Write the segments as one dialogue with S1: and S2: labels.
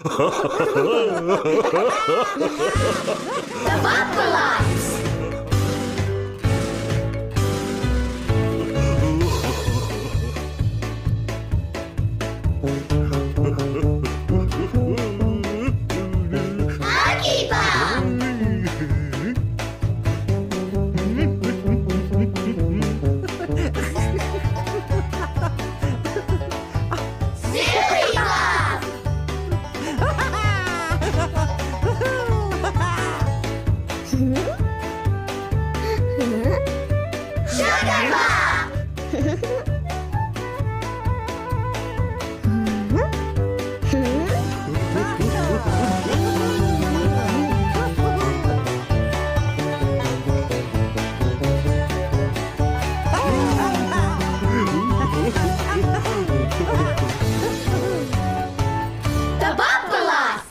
S1: The Buffaloes! Monkey Ball! Silly Ball! Sugar Ball! The Buffaloes!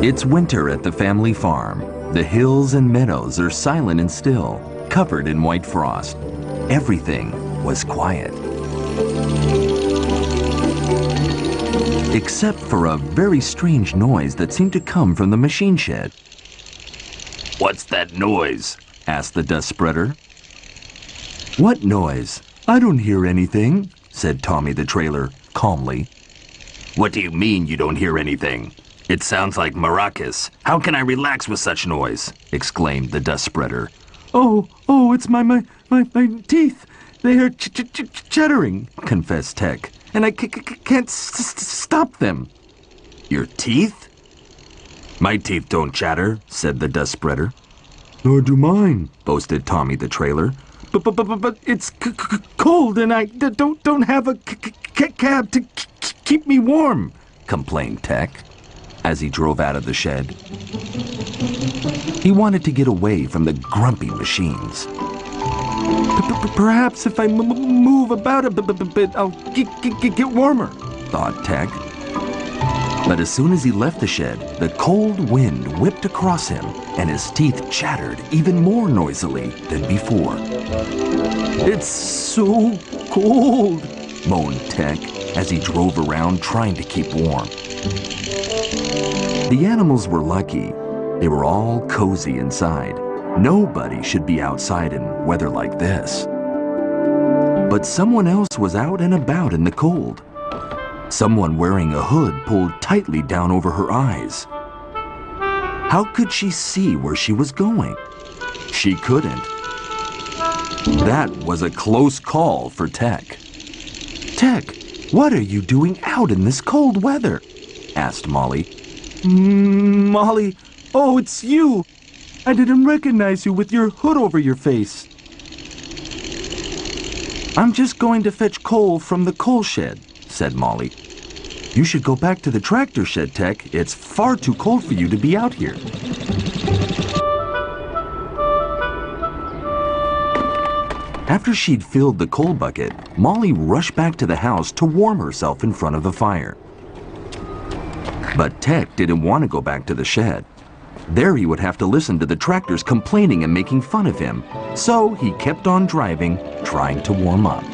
S2: It's winter at the family farm. The hills and meadows are silent and still, covered in white frost. Everything was quiet. Except for a very strange noise that seemed to come from the machine shed. "What's that noise?" asked the dust spreader. "What noise? I don't hear anything," said Tommy the trailer calmly. "What do you mean you don't hear anything? It sounds like maracas. How can I relax with such noise?" exclaimed the dust spreader. Oh, it's my teeth. They are chattering," confessed Tech, "and I can't stop them." "Your teeth?" "My teeth don't chatter," said the dust spreader. "Nor do mine," boasted Tommy the trailer. But it's cold and I don't have a cab to keep me warm," complained Tech as he drove out of the shed. He wanted to get away from the grumpy machines. Perhaps if I move about a bit, I'll get warmer, thought Tech. But as soon as he left the shed, the cold wind whipped across him, and his teeth chattered even more noisily than before. "It's so cold," moaned Tech as he drove around trying to keep warm. The animals were lucky. They were all cozy inside. Nobody should be outside in weather like this. But someone else was out and about in the cold. Someone wearing a hood pulled tightly down over her eyes. How could she see where she was going? She couldn't. That was a close call for Tech. "Tech, what are you doing out in this cold weather?" asked Molly. Molly, oh, it's you. I didn't recognize you with your hood over your face. I'm just going to fetch coal from the coal shed, said Molly. You should go back to the tractor shed, Tech. It's far too cold for you to be out here. After she'd filled the coal bucket, Molly rushed back to the house to warm herself in front of the fire. But Tech didn't want to go back to the shed. There he would have to listen to the tractors complaining and making fun of him. So he kept on driving, trying to warm up.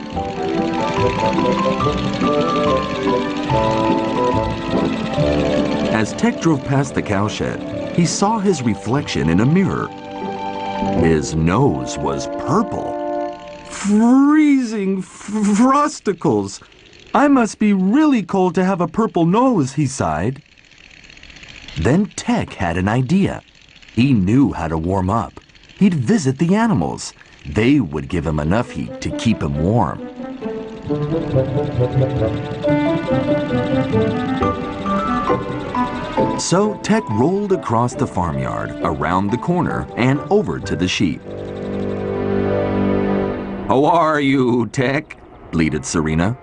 S2: As Tech drove past the cowshed, he saw his reflection in a mirror. His nose was purple. Freezing frosticles! I must be really cold to have a purple nose, he sighed. Then Tech had an idea. He knew how to warm up. He'd visit the animals. They would give him enough heat to keep him warm. So Tech rolled across the farmyard, around the corner, and over to the sheep. How are you, Tech? Bleated Serena.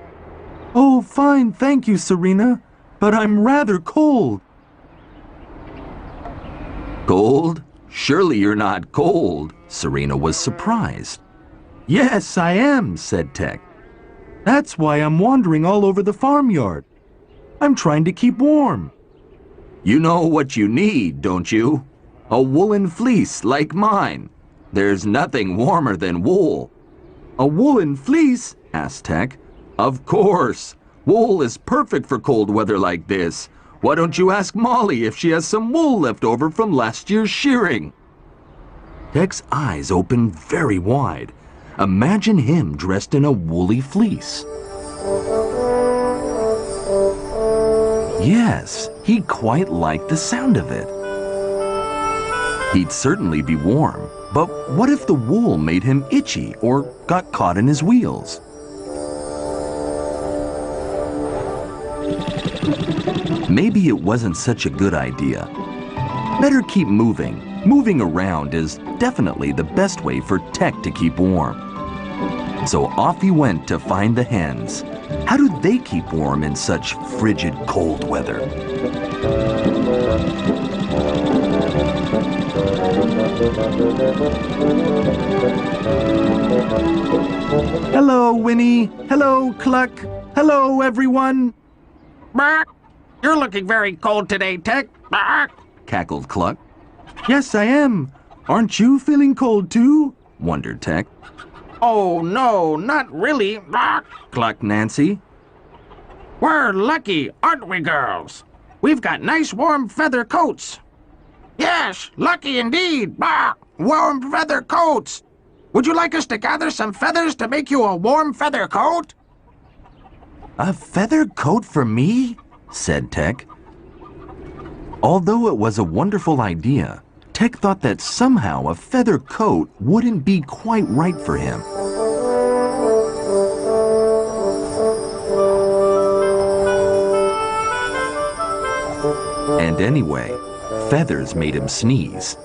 S2: Oh, fine, thank you, Serena. But I'm rather cold. Cold? Surely you're not cold. Serena was surprised. Yes, I am, said Tech. That's why I'm wandering all over the farmyard. I'm trying to keep warm. You know what you need, don't you? A woolen fleece like mine. There's nothing warmer than wool. A woolen fleece? Asked Tech. Of course. Wool is perfect for cold weather like this. Why don't you ask Molly if she has some wool left over from last year's shearing? Tech's eyes opened very wide. Imagine him dressed in a woolly fleece. Yes, he quite liked the sound of it. He'd certainly be warm, but what if the wool made him itchy or got caught in his wheels? Maybe it wasn't such a good idea. Better keep moving. Moving around is definitely the best way for Tech to keep warm. So off he went to find the hens. How do they keep warm in such frigid cold weather? Hello, Winnie. Hello, Cluck. Hello, everyone.
S3: Bark! You're looking very cold today, Tech. Bark!
S2: Cackled Cluck. Yes, I am. Aren't you feeling cold too? Wondered Tech.
S3: Oh, no, not really. Bark!
S2: Clucked Nancy.
S3: We're lucky, aren't we, girls? We've got nice warm feather coats. Yes, lucky indeed. Bark! Warm feather coats. Would you like us to gather some feathers to make you a warm feather coat?
S2: A feather coat for me? Said Tech. Although it was a wonderful idea, Tech thought that somehow a feather coat wouldn't be quite right for him. And anyway, feathers made him sneeze.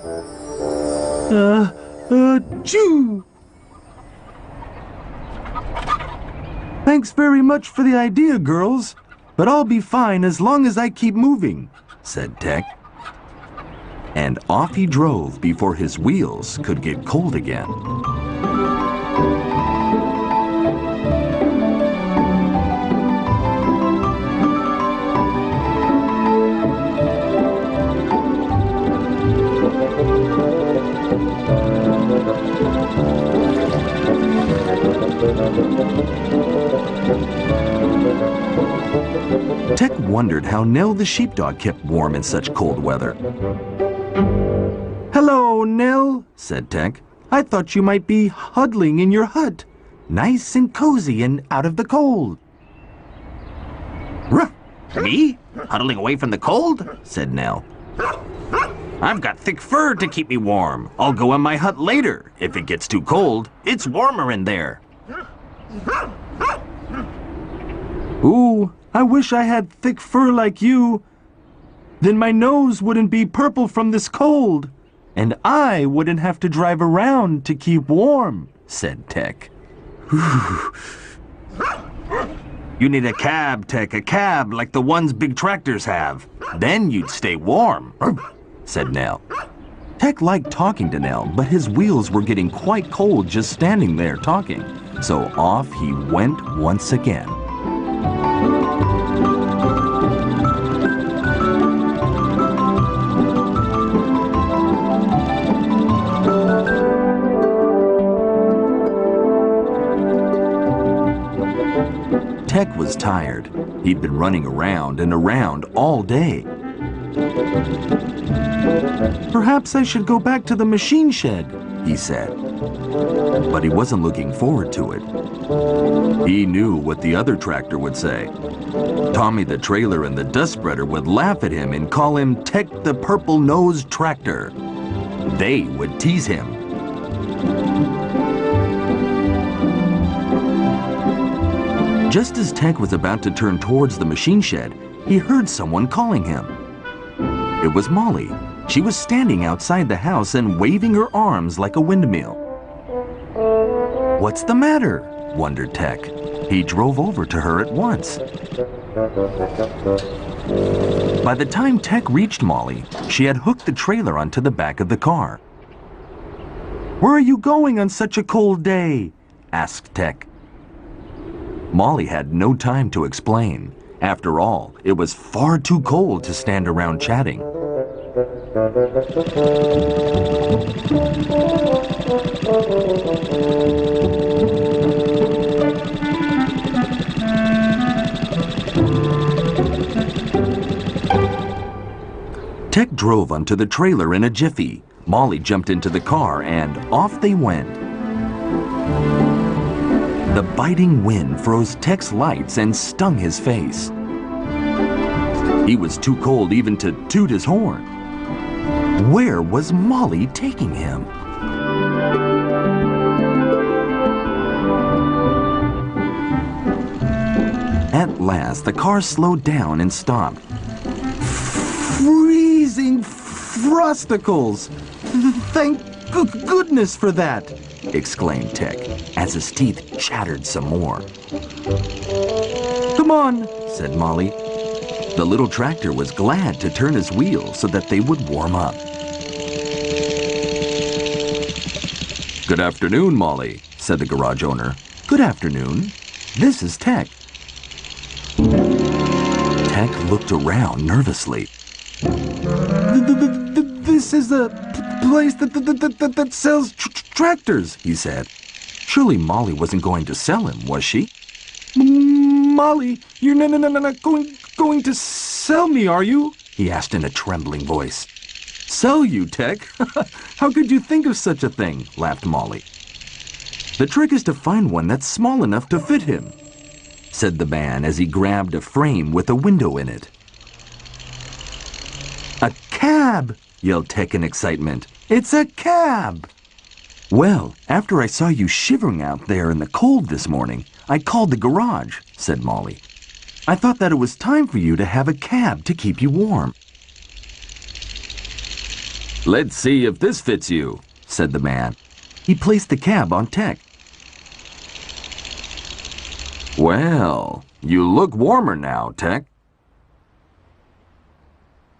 S2: Achoo! Thanks very much for the idea, girls. But I'll be fine as long as I keep moving, said Tech. And off he drove before his wheels could get cold again. Tech wondered how Nell the sheepdog kept warm in such cold weather. Hello, Nell, said Tech. I thought you might be huddling in your hut, nice and cozy and out of the cold.
S3: Ruh! Me? Huddling away from the cold?
S2: Said Nell.
S3: I've got thick fur to keep me warm. I'll go in my hut later. If it gets too cold, it's warmer in there.
S2: Ooh, I wish I had thick fur like you. Then my nose wouldn't be purple from this cold, and I wouldn't have to drive around to keep warm, said Tech. You need a cab, Tech, a cab like the ones big tractors have. Then you'd stay warm, said Nell. Tech liked talking to Nell, but his wheels were getting quite cold just standing there talking. So off he went once again. Tech was tired. He'd been running around and around all day. Perhaps I should go back to the machine shed, he said. But he wasn't looking forward to it. He knew what the other tractor would say. Tommy the trailer and the dust spreader would laugh at him and call him Tech the Purple-Nosed Tractor. They would tease him. Just as Tech was about to turn towards the machine shed, he heard someone calling him. It was Molly. She was standing outside the house and waving her arms like a windmill. What's the matter? Wondered Tech. He drove over to her at once. By the time Tech reached Molly, she had hooked the trailer onto the back of the car. Where are you going on such a cold day? Asked Tech. Molly had no time to explain. After all, it was far too cold to stand around chatting. Tech drove onto the trailer in a jiffy. Molly jumped into the car and off they went. The biting wind froze Tech's lights and stung his face. He was too cold even to toot his horn. Where was Molly taking him? At last, the car slowed down and stopped. Freezing frosticles! Thank goodness for that! Exclaimed Tech, as his teeth chattered some more. Come on, said Molly. The little tractor was glad to turn his wheels so that they would warm up. Good afternoon, Molly, said the garage owner. Good afternoon. This is Tech. Tech looked around nervously. This is the place that sells tractors, he said. Surely Molly wasn't going to sell him, was she? Molly, you're not going to sell me, are you? He asked in a trembling voice. Sell you, Tech? How could you think of such a thing? Laughed Molly. The trick is to find one that's small enough to fit him, said the man as he grabbed a frame with a window in it. A cab! Yelled Tech in excitement. It's a cab! Well, after I saw you shivering out there in the cold this morning, I called the garage, said Molly. I thought that it was time for you to have a cab to keep you warm. Let's see if this fits you, said the man. He placed the cab on Tech. Well, you look warmer now, Tech.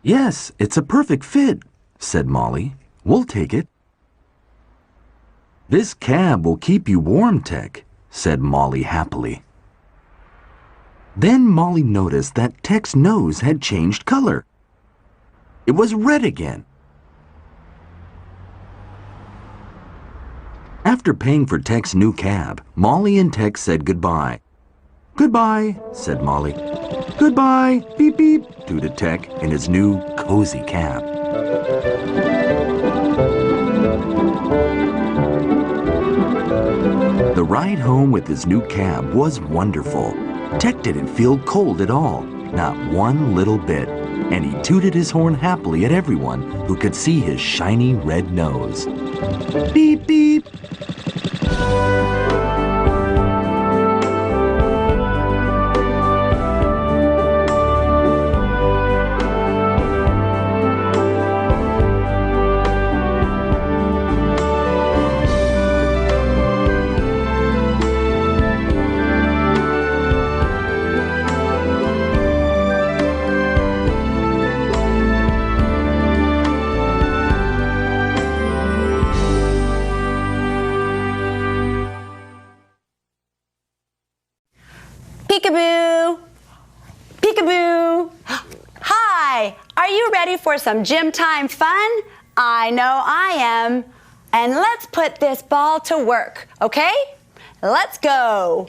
S2: Yes, it's a perfect fit, said Molly. We'll take it. This cab will keep you warm, Tech, said Molly happily. Then Molly noticed that Tech's nose had changed color. It was red again. After paying for Tech's new cab, Molly and Tech said goodbye. Goodbye, said Molly. Goodbye, beep beep, tooted Tech in his new cozy cab. The ride home with his new cab was wonderful. Tech didn't feel cold at all, not one little bit, and he tooted his horn happily at everyone who could see his shiny red nose. Beep beep!
S4: you ready for some gym time fun? I know I am. And let's put this ball to work, okay? Let's go.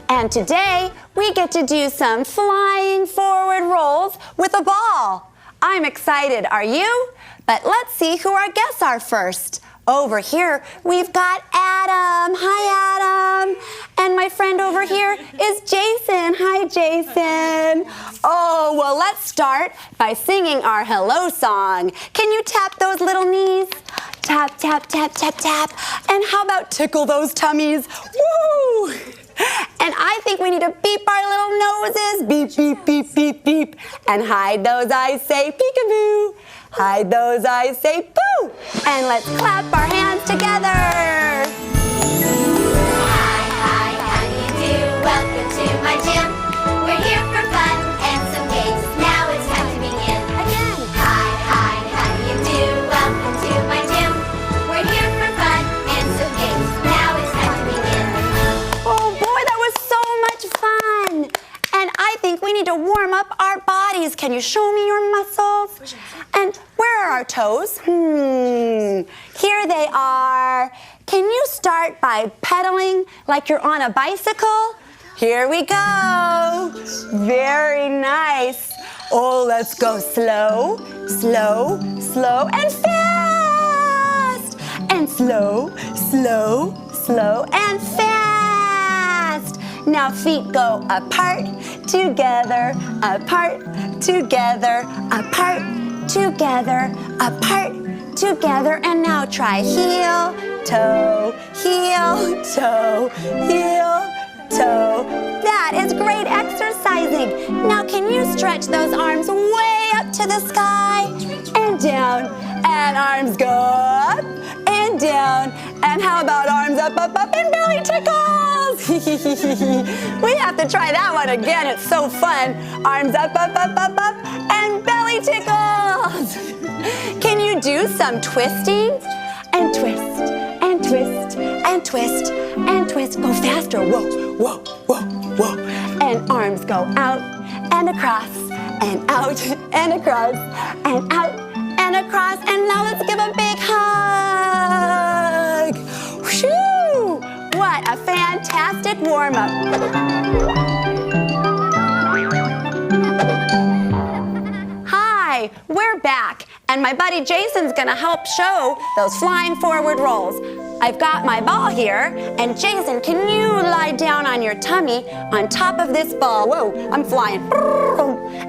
S4: And today, we get to do some flying forward rolls with a ball. I'm excited, are you? But let's see who our guests are first. Over here, we've got Adam. Hi, Adam. And my friend over here is Jason. Hi, Jason. Oh, well, let's start by singing our hello song. Can you tap those little knees? Tap, tap, tap, tap, tap. And how about tickle those tummies? Woo! And I think we need to beep our little noses. Beep, beep, beep, beep, beep. And hide those eyes, say peekaboo. Hide those eyes, say boo. And let's clap our hands together.
S1: Hi, hi, how do you do? Welcome to my gym. We're here for fun and some games. Now it's time to begin.
S4: Again.
S1: Hi, hi, how do you do? Welcome to my gym. We're here for fun and some games. Now it's time to begin.
S4: Oh boy, that was so much fun. And I think we need to warm up our bodies. Can you show me your muscles? And where are our toes? Here they are. Can you start by pedaling like you're on a bicycle? Here we go. Very nice. Oh, let's go slow, slow, slow, and fast. And slow, slow, slow, and fast. Now feet go apart, together, apart, together, apart, together, apart, together. And now try heel, toe, heel, toe, heel, toe. That is great exercising. Now can you stretch those arms way up to the sky and down, and arms go up and down. And how about arms up, up, up, and belly tickles? We have to try that one again. It's so fun. Arms up, up, up, up, up, and belly tickles. Can you do some twisting? And twist, and twist, and twist, and twist. Go faster. Whoa, whoa, whoa, whoa. And arms go out and across, and out and across, and out and across. And now let's give a big hug. Whew! What a fantastic warm-up. Hi, we're back, and my buddy Jason's gonna help show those flying forward rolls. I've got my ball here, and Jason, can you lie down on your tummy on top of this ball? Whoa, I'm flying.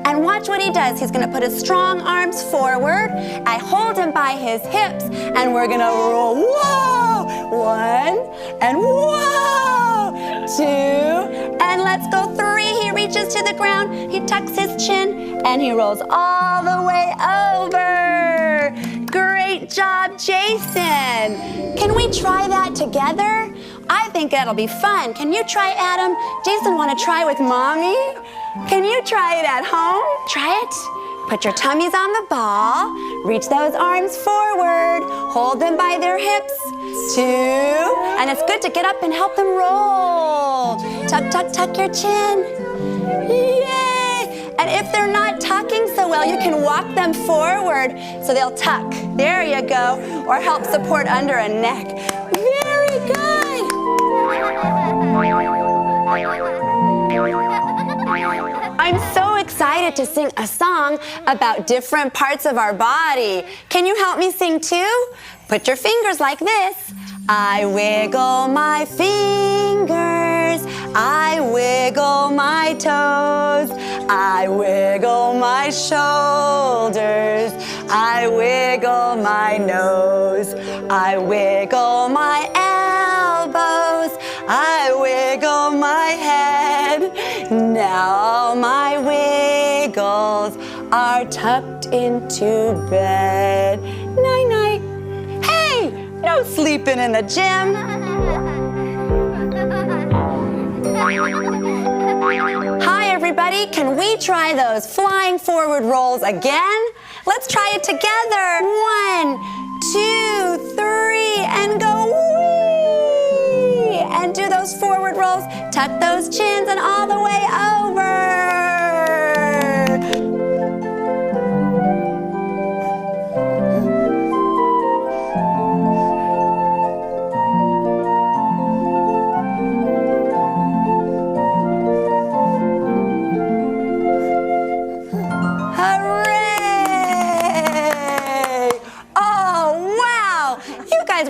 S4: And watch what he does. He's gonna put his strong arms forward. I hold him by his hips, and we're gonna roll. Whoa! 1, and whoa! 2, and let's go 3. He reaches to the ground, he tucks his chin, and he rolls all the way over. Great job, Jason. Can we try that together? I think that'll be fun. Can you try, Adam? Jason, want to try with Mommy? Can you try it at home? Try it. Put your tummies on the ball. Reach those arms forward. Hold them by their hips. 2. And it's good to get up and help them roll. Tuck, tuck, tuck your chin. Yay! And if they're not tucking so well, you can walk them forward so they'll tuck. There you go. Or help support under a neck. Very good. I'm so excited to sing a song about different parts of our body. Can you help me sing too? Put your fingers like this. I wiggle my fingers. I wiggle my toes. I wiggle my shoulders. I wiggle my nose. I wiggle my elbows. I wiggle my head. Now all my wiggles are tucked into bed. Night-night. Hey, no sleeping in the gym. Hi, everybody. Can we try those flying forward rolls again? Let's try it together. 1, 2, 3, and go whee! And do those forward rolls. Tuck those chins and all the way over.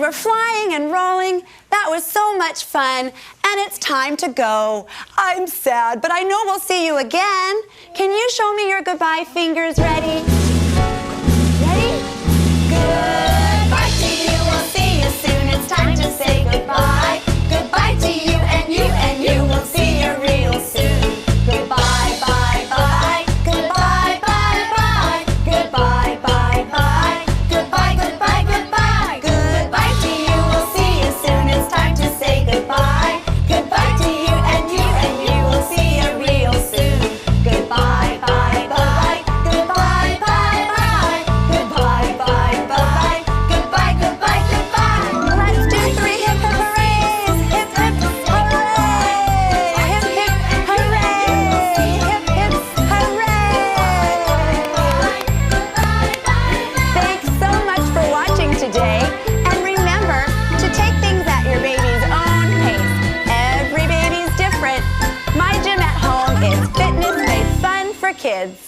S4: We're flying and rolling. That was so much fun, and it's time to go. I'm sad, but I know we'll see you again. Can you show me your goodbye fingers? Ready? Ready? Goodbye to you. We'll see you soon. It's time to say goodbye. Goodbye to you and you and you. We'll see you real soon. Goodbye, bye, bye. Goodbye, bye, bye. Goodbye, bye, bye. Goodbye, goodbye, goodbye. Goodbye to you. We'll see you soon. It's time to say goodbye. Goodbye to you and you will see you real soon. Goodbye, bye, bye. Goodbye, bye, bye. Goodbye, bye, bye. Goodbye, goodbye, goodbye. Let's do 3 hip hip hoorays. Hip hip hooray. Hip hip hooray. Hip hip hooray. Thanks so much for watching today. And remember to take things at your baby's own pace. Every baby's different. My gym at home is fitness made fun for kids.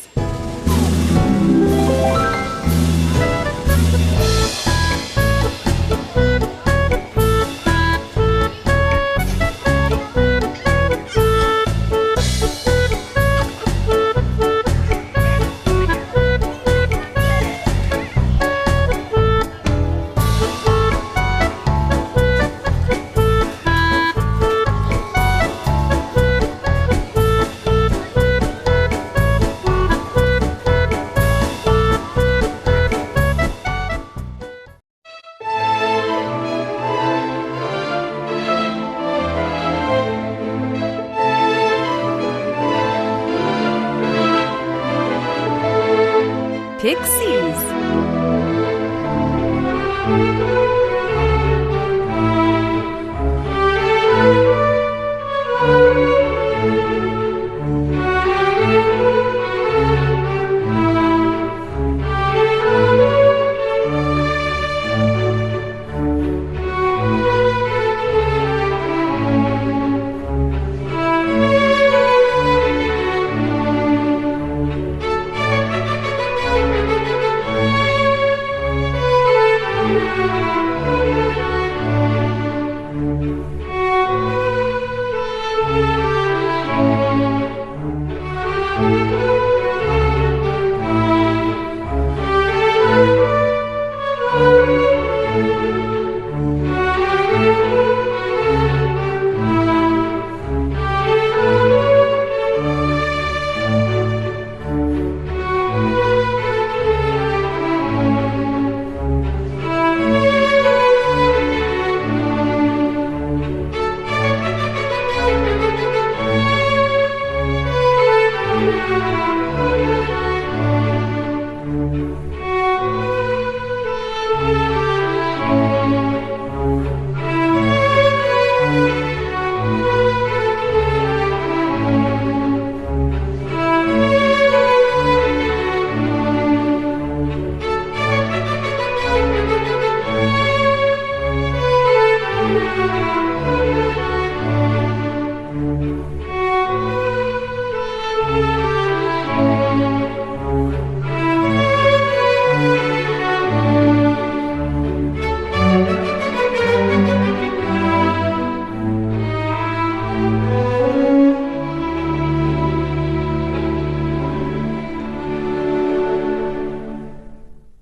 S5: Pixies.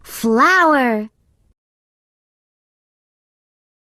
S6: Flower.